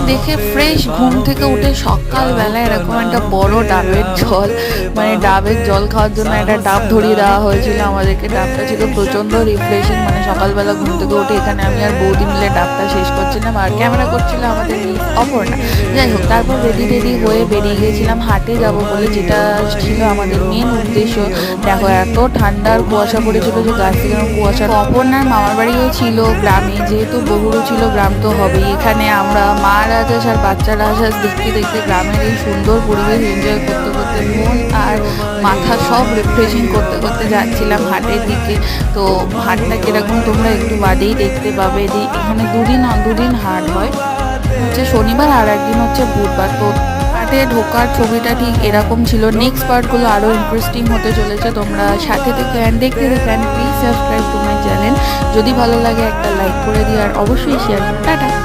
দেখে ফ্রেশ ঘুম থেকে উঠে সকালবেলা এরকম একটা বড় ডাবের জল, মানে ডাবের জল খাওয়ার জন্য একটা ডাব ধরিয়ে দেওয়া হয়েছিল আমাদেরকে। ডাবটা ছিল প্রচণ্ড রিফ্রেশিং, মানে সকালবেলা ঘুম থেকে উঠে এখানে আমি আর বৌদি মিলে ডাবটা শেষ করছিলাম, আর ক্যামেরা করছিল আমাদের অপর্ণা। যাই হোক, তারপর রেডি হয়ে বেরিয়ে গিয়েছিলাম হাটে যাব বলে, যেটা ছিল আমাদের মেন উদ্দেশ্য। দেখো এত ঠান্ডার কুয়াশা পড়েছিল যে গাছ থেকে কুয়াশা। অপর্ণার মামার বাড়িও ছিল গ্রামে, যেহেতু বহুরু ছিল গ্রাম তো হবেই। এখানে আমরা মা রাজাস আর বাচ্চা রাজাস দেখতে দেখতে গ্রামের এই সুন্দর পরিবেশ এনজয় করতে করতে মন আর মাথা সব রিফ্রেশিং করতে করতে যাচ্ছিলাম হাটের দিকে। তো হাটটা কিরকম তোমরা একটু বাদেই দেখতে পাবে। যে এখানে দুদিন হাট হয়, হচ্ছে শনিবার আর একদিন হচ্ছে বুধবার। তো হাটে ঢোকার ছবিটা ঠিক এরকম ছিল। নেক্সট পার্টগুলো আরও ইন্টারেস্টিং হতে চলেছে, তোমরা সাথে থেকে দেখতে please subscribe to my channel. যদি ভালো লাগে একটা লাইক করে দিও আর অবশ্যই শেয়ার। টাটা।